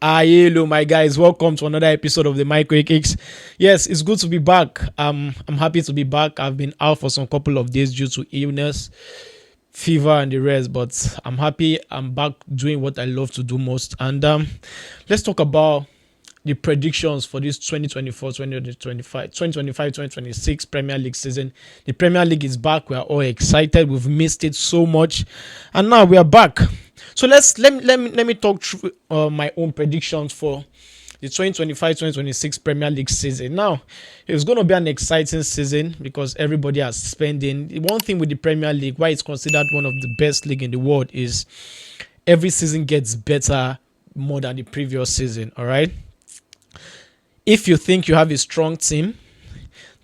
Hello, my guys. Welcome to another episode of the Micro Kicks. Yes, it's good to be back. I'm happy to be back. I've been out for some couple of days due to illness, fever, and the rest, but I'm happy. I'm back doing what I love to do most. And let's talk about the predictions for this 2026 Premier League season. The Premier League is back. We are all excited. We've missed it so much, and now we are back. So let me talk through my own predictions for the 2025-2026 Premier League season. Now, it's going to be an exciting season because everybody is spending. One thing with the Premier League, why it's considered one of the best league in the world, is every season gets better more than the previous season. All right. If you think you have a strong team,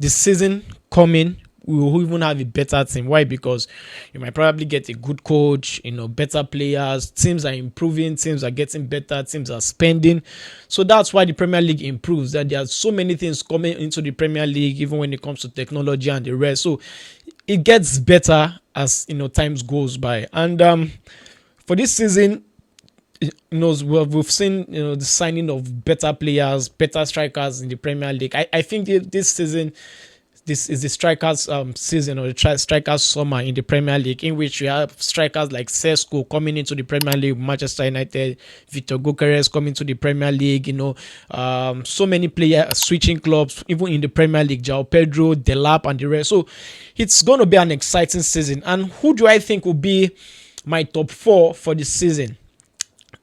the season coming, we will even have a better team. Why? Because you might probably get a good coach, better players, teams are improving, teams are getting better, teams are spending. So that's why the Premier League improves, that there are so many things coming into the Premier League, even when it comes to technology and the rest. So it gets better as times goes by. And for this season, we've seen the signing of better players, better strikers in the Premier League. I think this season, this is the strikers season, or the strikers summer in the Premier League, in which you have strikers like Sesko coming into the Premier League, Manchester United, Victor Gyökeres coming to the Premier League. So many players switching clubs, even in the Premier League, João Pedro, Delap, and the rest. So it's going to be an exciting season. And who do I think will be my top four for the season?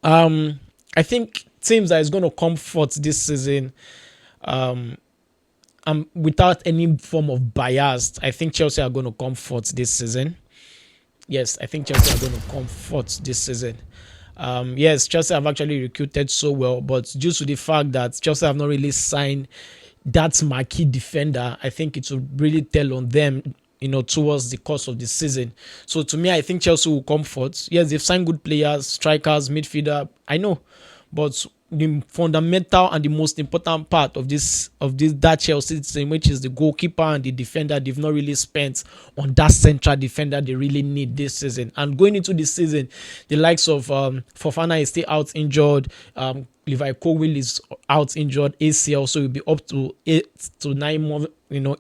I think teams that is going to come forth this season, without any form of bias, I think Chelsea are going to come forth this season. Yes, I think Chelsea are going to come forth this season. Yes, Chelsea have actually recruited so well, but due to the fact that Chelsea have not really signed that marquee defender, I think it will really tell on them towards the course of the season. So to me, I think Chelsea will come forth. Yes, they've signed good players, strikers, midfielder. I know, but the fundamental and the most important part of that Chelsea team, which is the goalkeeper and the defender, they've not really spent on that central defender they really need this season. And going into the season, the likes of Fofana is still out injured. Levi Colwill is out injured, ACL, so he'll be up to 8 to 9 months,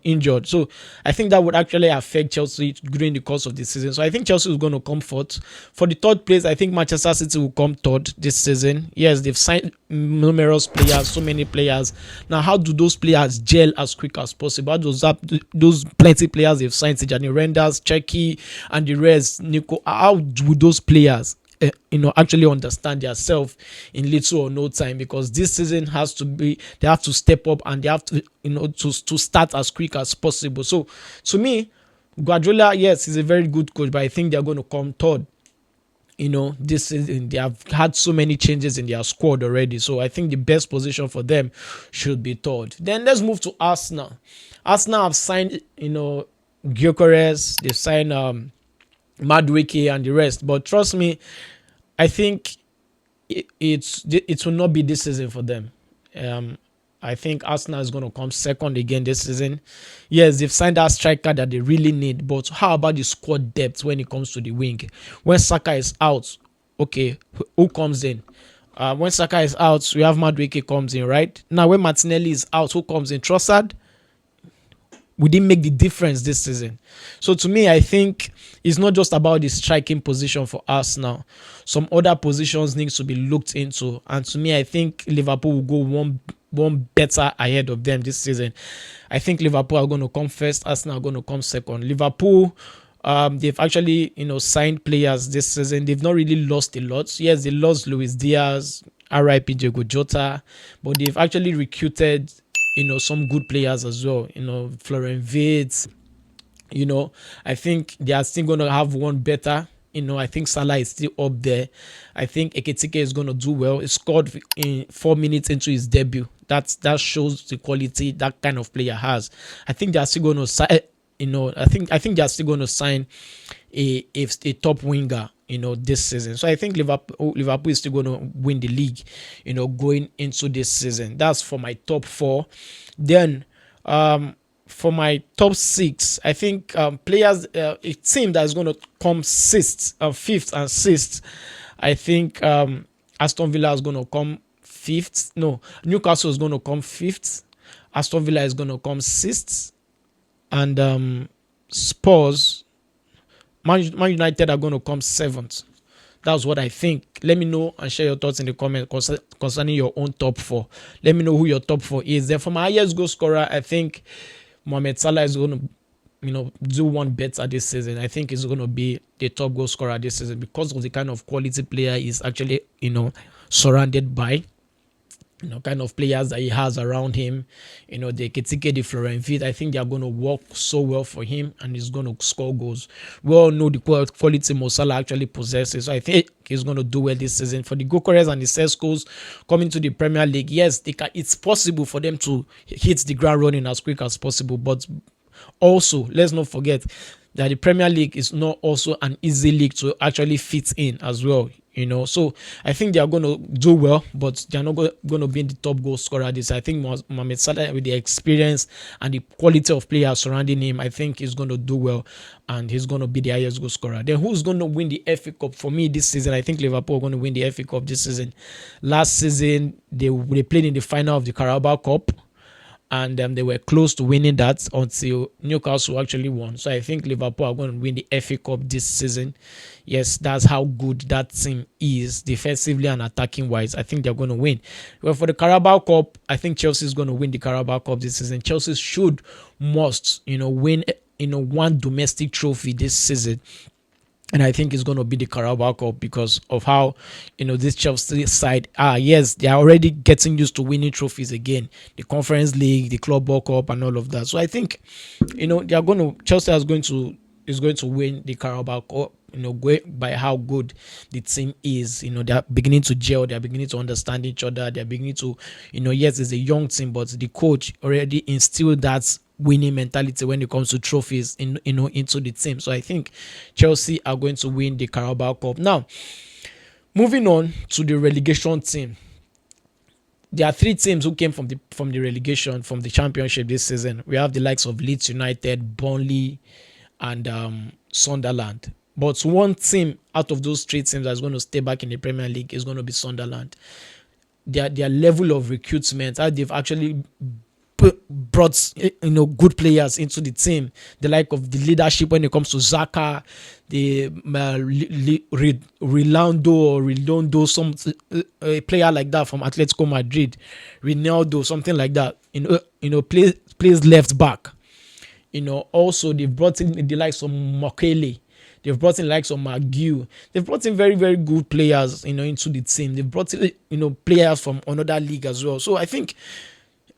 injured. So I think that would actually affect Chelsea during the course of the season. So I think Chelsea is going to come forth. For the third place, I think Manchester City will come third this season. Yes, they've signed numerous players, so many players. Now, how do those players gel as quick as possible? How does those plenty players they've signed, Tijani Renders, Cheki, and the rest, Nico, how do those players actually understand themselves in little or no time? Because this season they have to step up, and they have to to start as quick as possible. So to me, Guardiola, yes, he's a very good coach, but I think they're going to come third. This season they have had so many changes in their squad already, so I think the best position for them should be third. Then let's move to Arsenal. Arsenal have signed Gyökeres, they've signed Madueke and the rest, but trust me, I think it will not be this season for them. I think Arsenal is going to come second again this season. Yes, they've signed that striker that they really need, but how about the squad depth when it comes to the wing? When Saka is out, okay, who comes in? When Saka is out, we have Madueke comes in, right? Now, when Martinelli is out, who comes in? Trossard? We didn't make the difference this season. So to me, I think it's not just about the striking position for us now. Some other positions need to be looked into. And to me, I think Liverpool will go one better ahead of them this season. I think Liverpool are going to come first. Arsenal are going to come second. Liverpool, they've actually signed players this season. They've not really lost a lot. Yes, they lost Luis Diaz, RIP Diego Jota, but they've actually recruited some good players as well. Florian Wirtz. I think they are still going to have one better. I think Salah is still up there. I think Ekitike is going to do well. He scored in 4 minutes into his debut. That shows the quality that kind of player has. I think they are still going to sign. I think they are still going to sign a top winger. This season. So I think Liverpool is still going to win the league. Going into this season. That's for my top four. Then, for my top six, I think players, a team that is going to come fifth and sixth. I think Aston Villa is going to come fifth. No, Newcastle is going to come fifth. Aston Villa is going to come sixth. And Spurs, Man United are going to come seventh. That's what I think. Let me know and share your thoughts in the comments concerning your own top four. Let me know who your top four is. Then for my highest goal scorer, I think Mohamed Salah is going to do one better this season. I think he's going to be the top goal scorer this season because of the kind of quality player he's actually, surrounded by. Kind of players that he has around him. The Ketike, the Florentine, I think they are going to work so well for him and he's going to score goals. We all know the quality Mo Salah actually possesses. So I think he's going to do well this season. For the Gokeres and the Cescos coming to the Premier League, yes, it's possible for them to hit the ground running as quick as possible. But also, let's not forget that the Premier League is not also an easy league to actually fit in as well. So I think they are going to do well, but they're not going to be in the top goal scorer this. I think Mohamed Salah, with the experience and the quality of players surrounding him, I think he's going to do well and he's going to be the highest goal scorer. Then who's going to win the FA Cup? For me this season, I think Liverpool are going to win the FA Cup this season. Last season, they played in the final of the Carabao Cup. And they were close to winning that until Newcastle actually won. So I think Liverpool are going to win the FA Cup this season. Yes, that's how good that team is defensively and attacking wise. I think they're going to win. Well, for the Carabao Cup, I think Chelsea is going to win the Carabao Cup this season. Chelsea must win one domestic trophy this season. And I think it's going to be the Carabao Cup because of how, this Chelsea side yes, they are already getting used to winning trophies again. The Conference League, the Club World Cup and all of that. So I think, Chelsea is going to win the Carabao Cup, by how good the team is. They are beginning to gel. They are beginning to understand each other. They are beginning to, yes, it's a young team, but the coach already instilled that winning mentality when it comes to trophies into the team. So I think Chelsea are going to win the Carabao Cup. Now, moving on to the relegation team. There are three teams who came from the relegation, from the championship this season. We have the likes of Leeds United, Burnley, and Sunderland. But one team out of those three teams that's going to stay back in the Premier League is going to be Sunderland. Their level of recruitment, how they've actually brought good players into the team, the like of the leadership when it comes to Zaka, the Redondo, some a player like that from Atletico Madrid, Ronaldo, something like that. Plays left back. Also they've brought in the likes of Mokele. They've brought in likes of McGill. They've brought in very, very good players, into the team. They've brought in, players from another league as well. So I think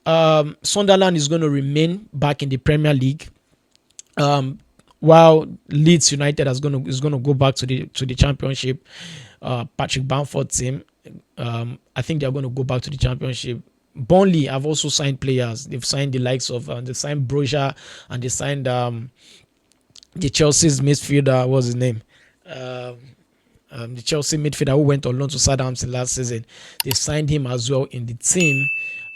Sunderland is going to remain back in the Premier League, while Leeds United is going to go back to the Championship. Patrick Bamford's team, I think they are going to go back to the Championship. Burnley have also signed players. They've signed the likes of they signed Broja, and they signed the Chelsea's midfielder. What's his name? The Chelsea midfielder who went on loan to Southampton last season. They signed him as well in the team.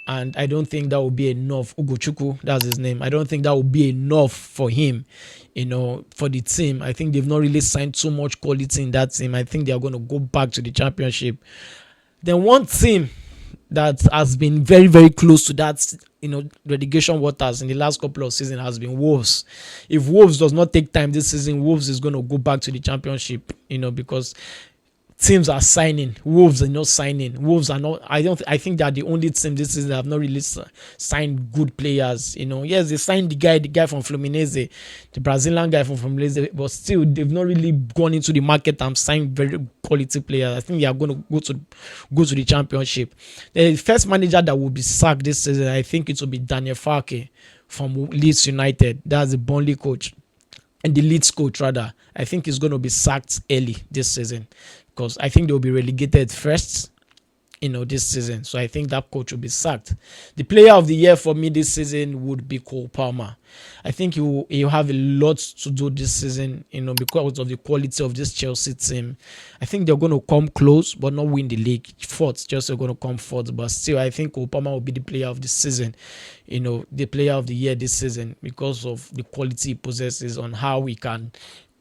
And I don't think that will be enough. Ugochukwu, that's his name. I don't think that will be enough for him, for the team. I think they've not really signed too much quality in that team. I think they are going to go back to the Championship. Then one team that has been very, very close to that, relegation waters in the last couple of seasons has been Wolves. If Wolves does not take time this season, Wolves is going to go back to the Championship, because teams are signing. Wolves are not signing. Wolves are not. I think they are the only team this season that have not really signed good players. Yes, they signed the guy from Fluminense, the Brazilian guy from Fluminense, but still they've not really gone into the market and signed very quality players. I think they are going to go to the Championship. The first manager that will be sacked this season, I think it will be Daniel Farke from Leeds United. That's the Burnley coach. And the Leeds coach, rather, I think he's going to be sacked early this season because I think they'll be relegated first, this season. So I think that coach will be sacked. The player of the year for me this season would be Cole Palmer. I think he'll have a lot to do this season, because of the quality of this Chelsea team. I think they're going to come close, but not win the league. Fourth, Chelsea are going to come fourth. But still, I think Cole Palmer will be the player of the season, the player of the year this season because of the quality he possesses on how he can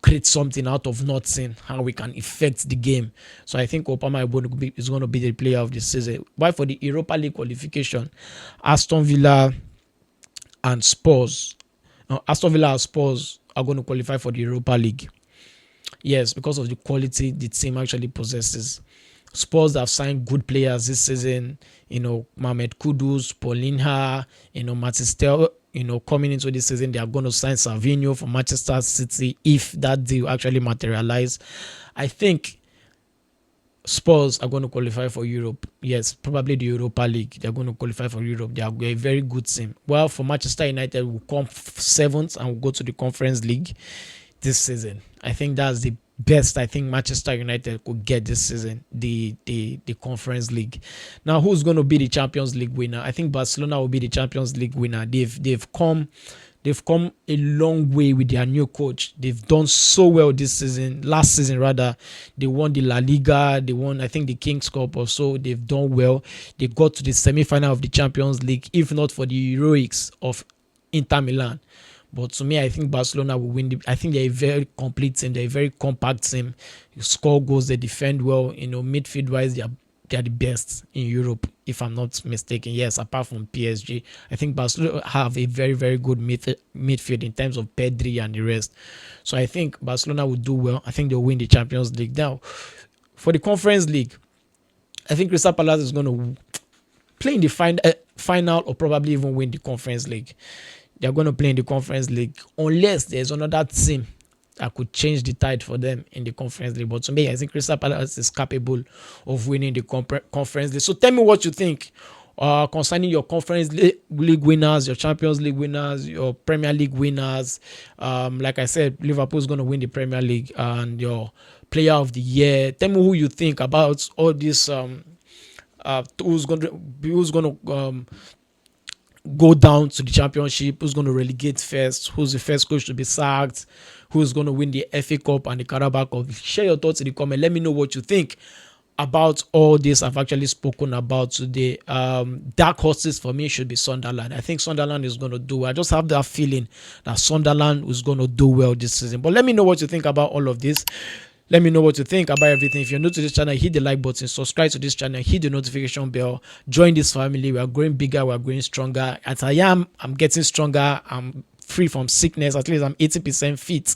create something out of nothing, how we can affect the game. So I think Opama is going to be the player of the season. Why for the Europa League qualification, Aston Villa and Spurs, Aston Villa and Spurs are going to qualify for the Europa League. Yes, because of the quality the team actually possesses. Spurs have signed good players this season. Mohamed Kudus, Paulinha, Matistel. Coming into this season, they are going to sign Savinho for Manchester City if that deal actually materialize. I think Spurs are going to qualify for Europe. Yes, probably the Europa League. They're going to qualify for Europe. They are a very good team. Well, for Manchester United, will come seventh and will go to the Conference League this season. I think that's the best I think Manchester United could get this season, the Conference League. Now, who's going to be the Champions League winner? I think Barcelona will be the Champions League winner. They've come a long way with their new coach. They've done so well this season. Last season, rather, they won the La Liga. They won, I think, the Kings Cup or so. They've done well. They got to the semi-final of the Champions League, if not for the heroics of Inter Milan. But to me, I think Barcelona will win. I think they're a very complete team. They're a very compact team. You score goals, they defend well. Midfield-wise, they're the best in Europe, if I'm not mistaken. Yes, apart from PSG. I think Barcelona have a very, very good midfield in terms of Pedri and the rest. So I think Barcelona will do well. I think they'll win the Champions League. Now, for the Conference League, I think Crystal Palace is going to play in the final or probably even win the Conference League. They're going to play in the Conference League unless there's another team that could change the tide for them in the Conference League. But to me, I think Crystal Palace is capable of winning the Conference League. So tell me what you think concerning your Conference League winners, your Champions League winners, your Premier League winners. Like I said, Liverpool is going to win the Premier League, and your Player of the Year. Tell me who you think about all this. Who's going to go down to the Championship, who's going to relegate first, who's the first coach to be sacked, who's going to win the FA Cup and the Carabao Cup. Share your thoughts in the comment. Let me know what you think about all this I've actually spoken about today. Dark horses for me should be Sunderland. I think Sunderland is going to do well. I just have that feeling that Sunderland is going to do well this season. But let me know what you think about all of this. Let me know what you think about everything. If you're new to this channel, hit the like button, subscribe to this channel, hit the notification bell, join this family. We are growing bigger, we are growing stronger. As I'm getting stronger. I'm free from sickness. At least I'm 80% fit,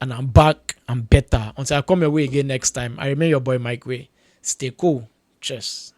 and I'm back. I'm better. Until I come your way again next time, I remain your boy Mike Way. Stay cool. Cheers.